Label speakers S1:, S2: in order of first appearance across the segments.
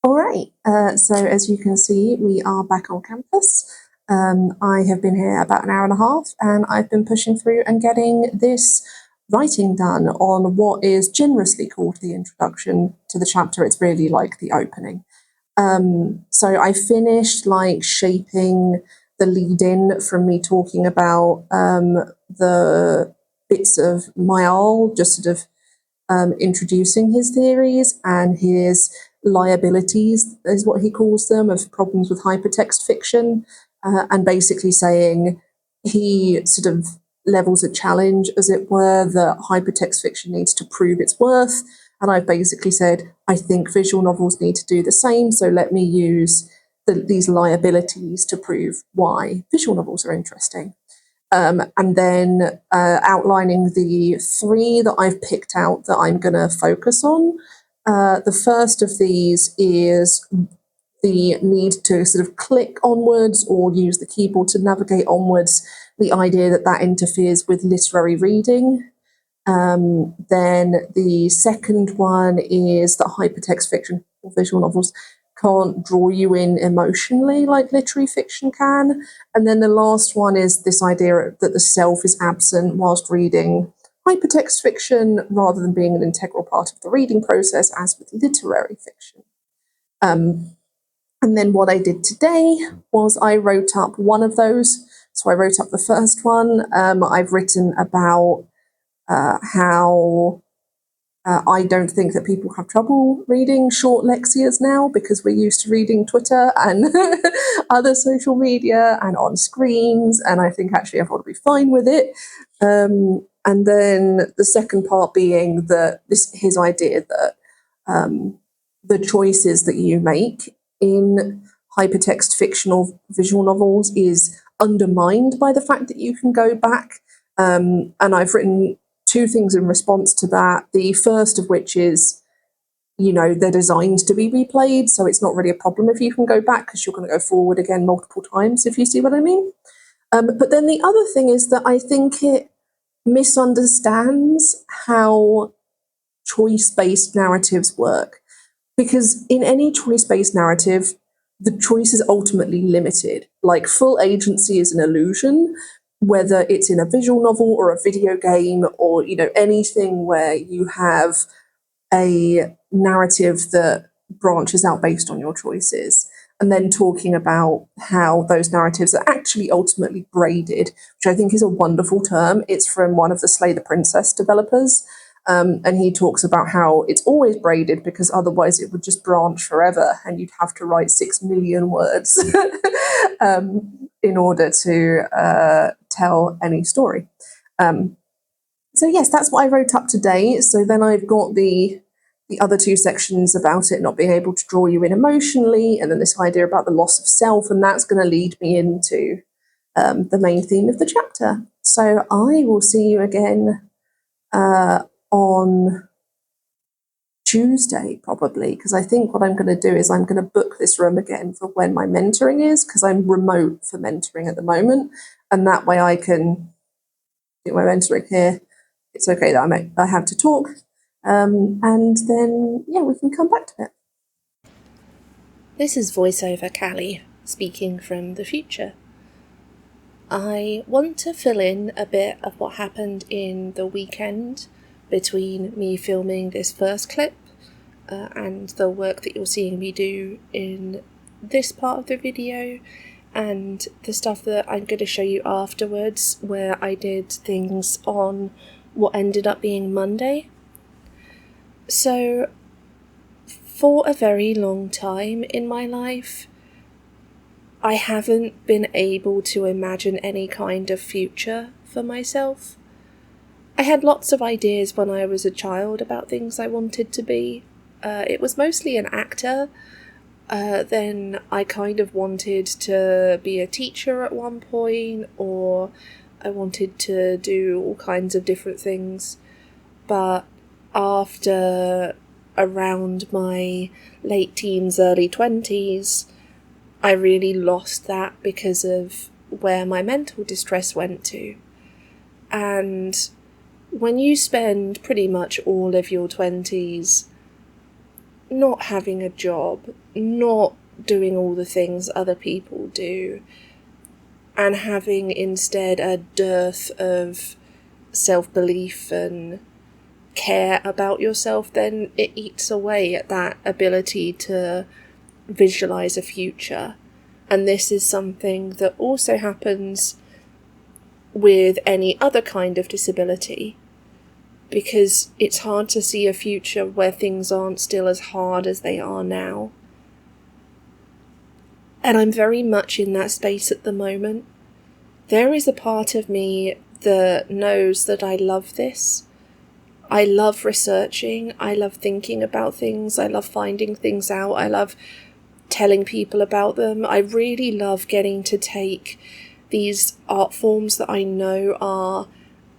S1: All right, so as you can see, we are back on campus. I have been here about an hour and a half, and I've been pushing through and getting this writing done on what is generously called the introduction to the chapter. It's really like the opening. So I finished like shaping the lead in from me talking about the bits of Miall, just sort of introducing his theories and his liabilities, is what he calls them, of problems with hypertext fiction, and basically saying he sort of levels a challenge, as it were, that hypertext fiction needs to prove its worth. And I've basically said, I think visual novels need to do the same, so let me use these liabilities to prove why visual novels are interesting. And then outlining the three that I've picked out that I'm going to focus on. The first of these is the need to sort of click onwards or use the keyboard to navigate onwards, the idea that that interferes with literary reading. Then the second one is that hypertext fiction or visual novels can't draw you in emotionally like literary fiction can. And then the last one is this idea that the self is absent whilst reading hypertext fiction rather than being an integral part of the reading process, as with literary fiction. And then what I did today was I wrote up one of those. So I wrote up the first one. I've written about how I don't think that people have trouble reading short lexias now because we're used to reading Twitter and other social media and on screens, and I think actually everyone will be fine with it. And then the second part being that his idea that the choices that you make in hypertext fictional visual novels is undermined by the fact that you can go back. And I've written two things in response to that. The first of which is, they're designed to be replayed, so it's not really a problem if you can go back because you're going to go forward again multiple times, if you see what I mean. But then the other thing is that I think it misunderstands how choice-based narratives work. Because in any choice-based narrative, the choice is ultimately limited. Like, full agency is an illusion, whether it's in a visual novel or a video game or, anything where you have a narrative that branches out based on your choices. And then talking about how those narratives are actually ultimately braided, which I think is a wonderful term. It's from one of the Slay the Princess developers. And he talks about how it's always braided because otherwise it would just branch forever and you'd have to write 6 million words in order to tell any story. So yes, that's what I wrote up today. So then I've got the other two sections about it not being able to draw you in emotionally, and then this idea about the loss of self, and that's going to lead me into the main theme of the chapter. So I will see you again on Tuesday, probably, because I think what I'm going to do is I'm going to book this room again for when my mentoring is, because I'm remote for mentoring at the moment, and that way I can do my mentoring here. It's okay that I have to talk, and then, yeah, we can come back to it.
S2: This is voiceover Callie, speaking from the future. I want to fill in a bit of what happened in the weekend between me filming this first clip and the work that you're seeing me do in this part of the video, and the stuff that I'm going to show you afterwards, where I did things on what ended up being Monday. So, for a very long time in my life, I haven't been able to imagine any kind of future for myself. I had lots of ideas when I was a child about things I wanted to be. It was mostly an actor. Then I kind of wanted to be a teacher at one point, or I wanted to do all kinds of different things. But after around my late teens, early 20s, I really lost that because of where my mental distress went to. And when you spend pretty much all of your 20s not having a job, not doing all the things other people do, and having instead a dearth of self-belief and care about yourself, then it eats away at that ability to visualize a future. And this is something that also happens with any other kind of disability, because it's hard to see a future where things aren't still as hard as they are now. And I'm very much in that space at the moment. There is a part of me that knows that I love this. I love researching, I love thinking about things, I love finding things out, I love telling people about them. I really love getting to take these art forms that I know are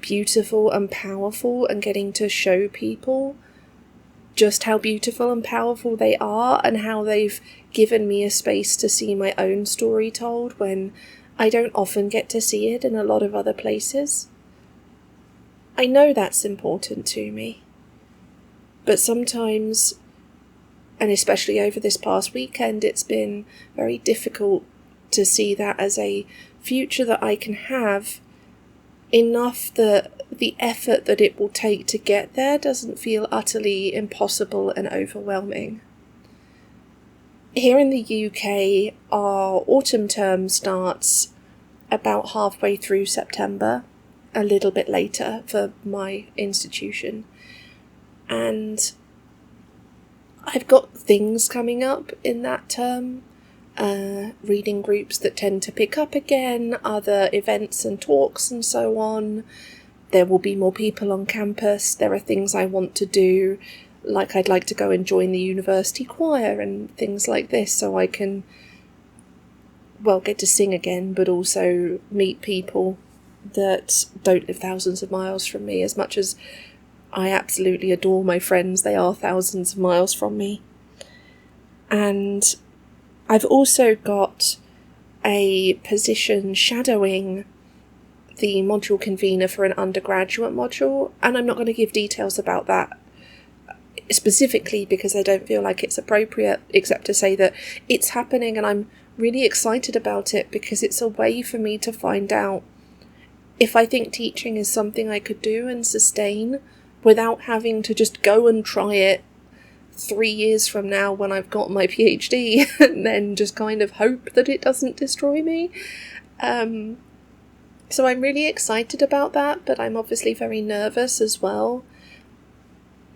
S2: beautiful and powerful and getting to show people just how beautiful and powerful they are, and how they've given me a space to see my own story told when I don't often get to see it in a lot of other places. I know that's important to me, but sometimes, and especially over this past weekend, it's been very difficult to see that as a future that I can have, enough that the effort that it will take to get there doesn't feel utterly impossible and overwhelming. Here in the UK, our autumn term starts about halfway through September, a little bit later for my institution, and I've got things coming up in that term, reading groups that tend to pick up again, other events and talks and so on. There will be more people on campus, there are things I want to do, like I'd like to go and join the university choir and things like this, so I can, well, get to sing again, but also meet people that don't live thousands of miles from me. As much as I absolutely adore my friends, they are thousands of miles from me. And I've also got a position shadowing the module convener for an undergraduate module, and I'm not going to give details about that specifically because I don't feel like it's appropriate, except to say that it's happening and I'm really excited about it, because it's a way for me to find out if I think teaching is something I could do and sustain without having to just go and try it 3 years from now when I've got my PhD and then just kind of hope that it doesn't destroy me. So I'm really excited about that, but I'm obviously very nervous as well.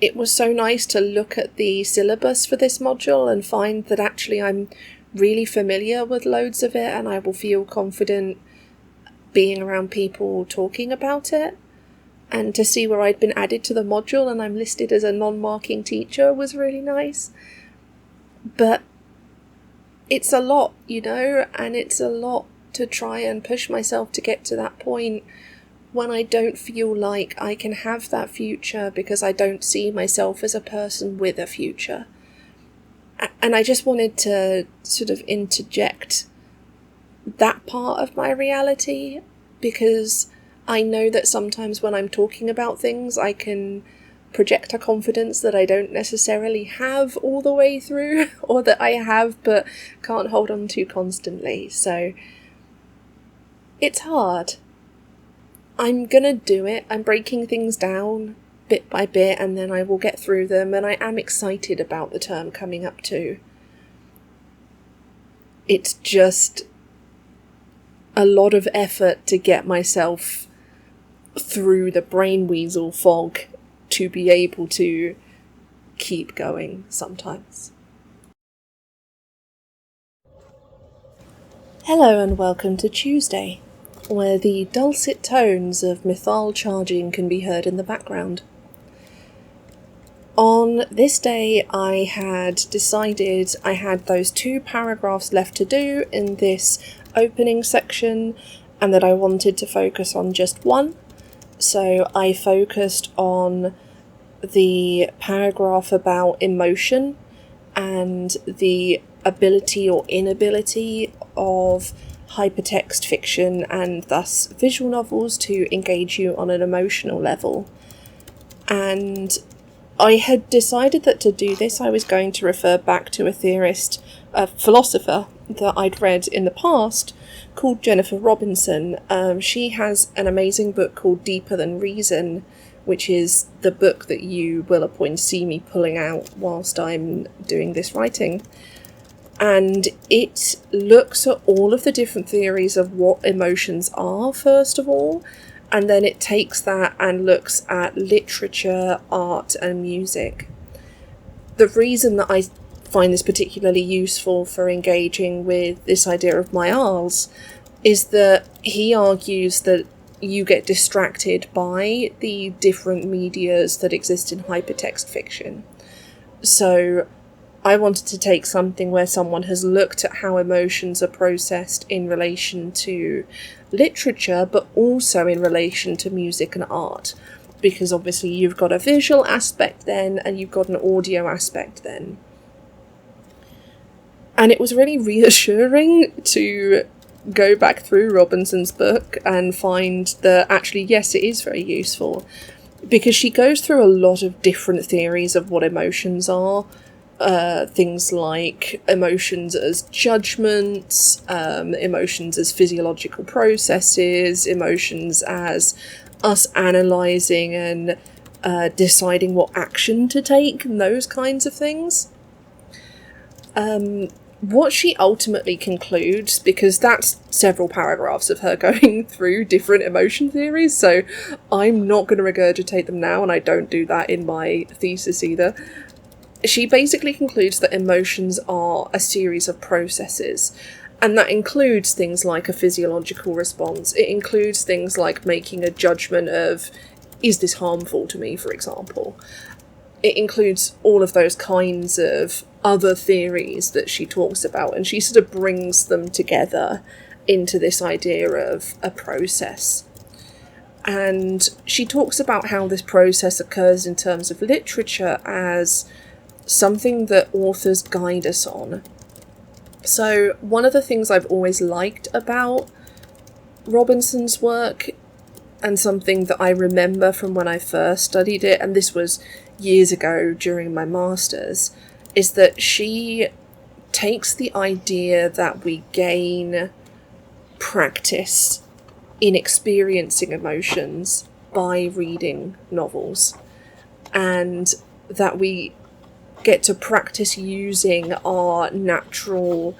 S2: It was so nice to look at the syllabus for this module and find that actually I'm really familiar with loads of it, and I will feel confident being around people talking about it. And to see where I'd been added to the module and I'm listed as a non-marking teacher was really nice. But it's a lot, and it's a lot to try and push myself to get to that point when I don't feel like I can have that future, because I don't see myself as a person with a future. And I just wanted to sort of interject that part of my reality, because I know that sometimes when I'm talking about things, I can project a confidence that I don't necessarily have all the way through, or that I have but can't hold on to constantly. So it's hard. I'm gonna do it. I'm breaking things down bit by bit, and then I will get through them, and I am excited about the term coming up too. It's just a lot of effort to get myself through the brain weasel fog to be able to keep going sometimes. Hello and welcome to Tuesday, where the dulcet tones of Miall charging can be heard in the background. On this day, I had decided I had those 2 paragraphs left to do in this opening section, and that I wanted to focus on just one. So I focused on the paragraph about emotion and the ability or inability of hypertext fiction and thus visual novels to engage you on an emotional level. And I had decided that to do this I was going to refer back to a philosopher that I'd read in the past called Jennifer Robinson. She has an amazing book called Deeper Than Reason, which is the book that you will at point see me pulling out whilst I'm doing this writing. And it looks at all of the different theories of what emotions are, first of all, and then it takes that and looks at literature, art, and music. The reason that I find this particularly useful for engaging with this idea of Miall's is that he argues that you get distracted by the different medias that exist in hypertext fiction. So I wanted to take something where someone has looked at how emotions are processed in relation to literature, but also in relation to music and art. Because obviously you've got a visual aspect then, and you've got an audio aspect then. And it was really reassuring to go back through Robinson's book and find that actually, yes, it is very useful. Because she goes through a lot of different theories of what emotions are. Things like emotions as judgments, emotions as physiological processes, emotions as us analysing and deciding what action to take, and those kinds of things. What she ultimately concludes, because that's several paragraphs of her going through different emotion theories, so I'm not going to regurgitate them now, and I don't do that in my thesis either. She basically concludes that emotions are a series of processes, and that includes things like a physiological response. It includes things like making a judgment of, is this harmful to me, for example. It includes all of those kinds of other theories that she talks about, and she sort of brings them together into this idea of a process. And she talks about how this process occurs in terms of literature as something that authors guide us on. So one of the things I've always liked about Robinson's work, and something that I remember from when I first studied it, and this was years ago during my master's, is that she takes the idea that we gain practice in experiencing emotions by reading novels, and that we get to practice using our natural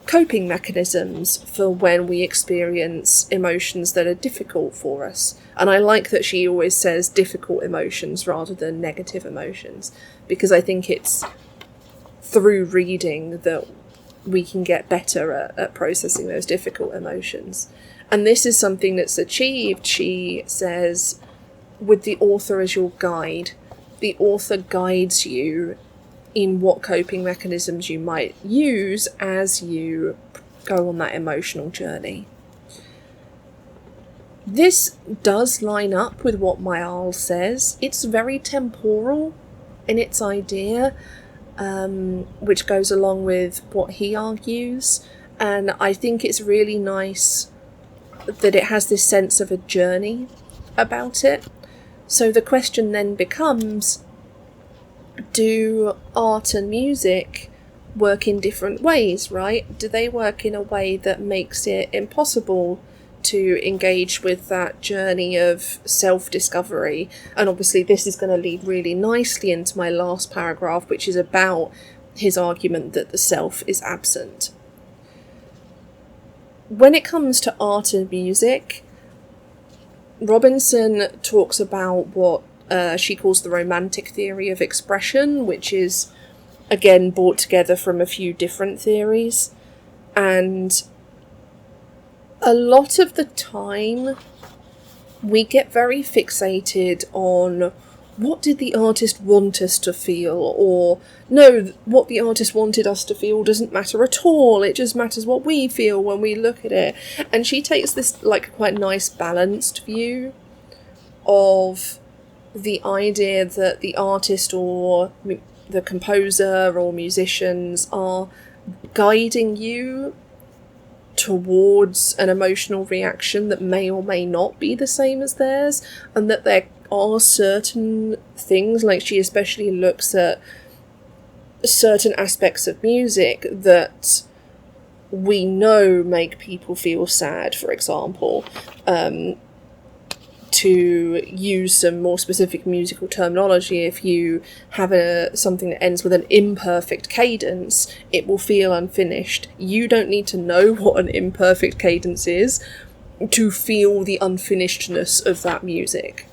S2: coping mechanisms for when we experience emotions that are difficult for us. And I like that she always says difficult emotions rather than negative emotions, because I think it's through reading that we can get better at processing those difficult emotions. And this is something that's achieved, she says, with the author as your guide. The author guides you in what coping mechanisms you might use as you go on that emotional journey. This does line up with what Miall says. It's very temporal in its idea, which goes along with what he argues, and I think it's really nice that it has this sense of a journey about it. So the question then becomes, do art and music work in different ways, right? Do they work in a way that makes it impossible to engage with that journey of self-discovery? And obviously this is going to lead really nicely into my last paragraph, which is about his argument that the self is absent. When it comes to art and music, Robinson talks about what she calls the romantic theory of expression, which is, again, brought together from a few different theories. And a lot of the time, we get very fixated on what did the artist want us to feel, or no, what the artist wanted us to feel doesn't matter at all, it just matters what we feel when we look at it. And she takes this like quite nice balanced view of the idea that the artist or the composer or musicians are guiding you towards an emotional reaction that may or may not be the same as theirs, and that they're are certain things, like she especially looks at certain aspects of music that we know make people feel sad, for example. To use some more specific musical terminology, if you have something that ends with an imperfect cadence, it will feel unfinished. You don't need to know what an imperfect cadence is to feel the unfinishedness of that music.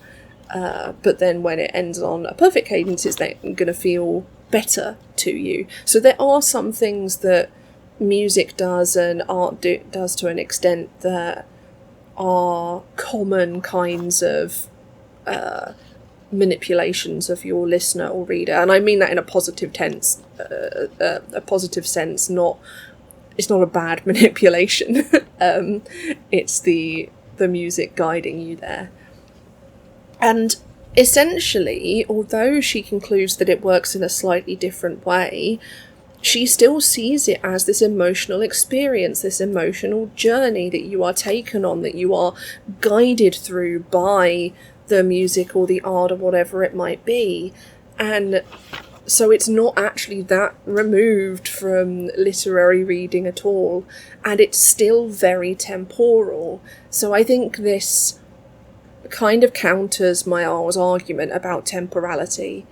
S2: But then when it ends on a perfect cadence, it's then going to feel better to you. So there are some things that music does and art does to an extent that are common kinds of manipulations of your listener or reader, and I mean that in a positive sense. Not it's not a bad manipulation. It's the music guiding you there. And essentially, although she concludes that it works in a slightly different way, she still sees it as this emotional experience, this emotional journey that you are taken on, that you are guided through by the music or the art or whatever it might be. And so it's not actually that removed from literary reading at all, and it's still very temporal. So I think this kind of counters Miall's argument about temporality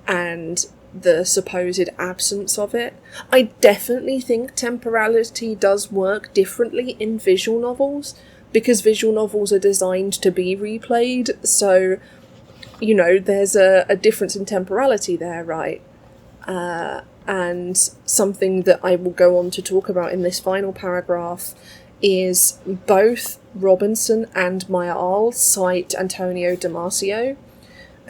S2: and the supposed absence of it. I definitely think temporality does work differently in visual novels, because visual novels are designed to be replayed, so, you know, there's a difference in temporality there, right? And something that I will go on to talk about in this final paragraph is both Robinson and Miall cite Antonio Damasio,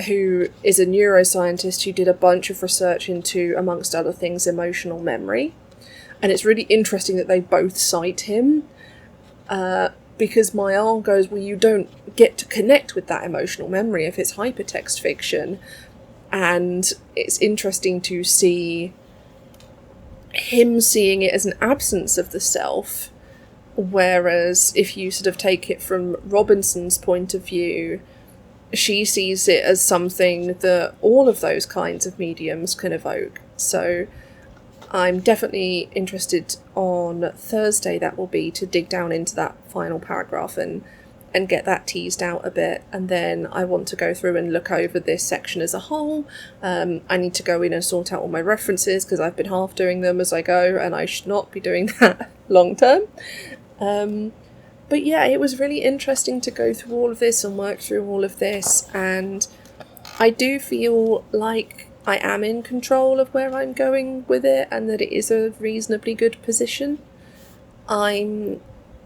S2: who is a neuroscientist who did a bunch of research into, amongst other things, emotional memory. And it's really interesting that they both cite him, because Miall goes, well, you don't get to connect with that emotional memory if it's hypertext fiction. And it's interesting to see him seeing it as an absence of the self, whereas if you sort of take it from Robinson's point of view, she sees it as something that all of those kinds of mediums can evoke. So I'm definitely interested on Thursday, that will be, to dig down into that final paragraph and get that teased out a bit. And then I want to go through and look over this section as a whole. I need to go in and sort out all my references, because I've been half doing them as I go, and I should not be doing that long term. But yeah, it was really interesting to go through all of this and work through all of this, and I do feel like I am in control of where I'm going with it, and that it is a reasonably good position.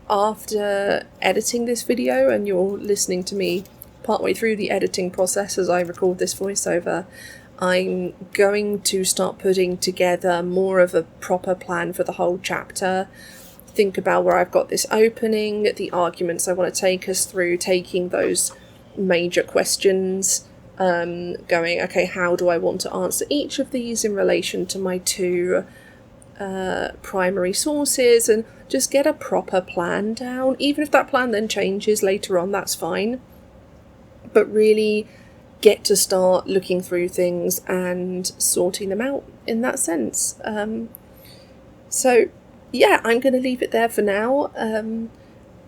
S2: After editing this video, and you're listening to me partway through the editing process as I record this voiceover, I'm going to start putting together more of a proper plan for the whole chapter. Think about where I've got this opening, the arguments I want to take us through, taking those major questions, going, okay, how do I want to answer each of these in relation to my two primary sources, and just get a proper plan down. Even if that plan then changes later on, that's fine. But really get to start looking through things and sorting them out in that sense. So yeah, I'm going to leave it there for now,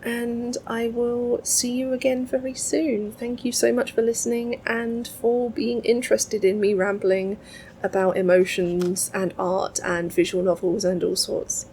S2: and I will see you again very soon. Thank you so much for listening and for being interested in me rambling about emotions and art and visual novels and all sorts.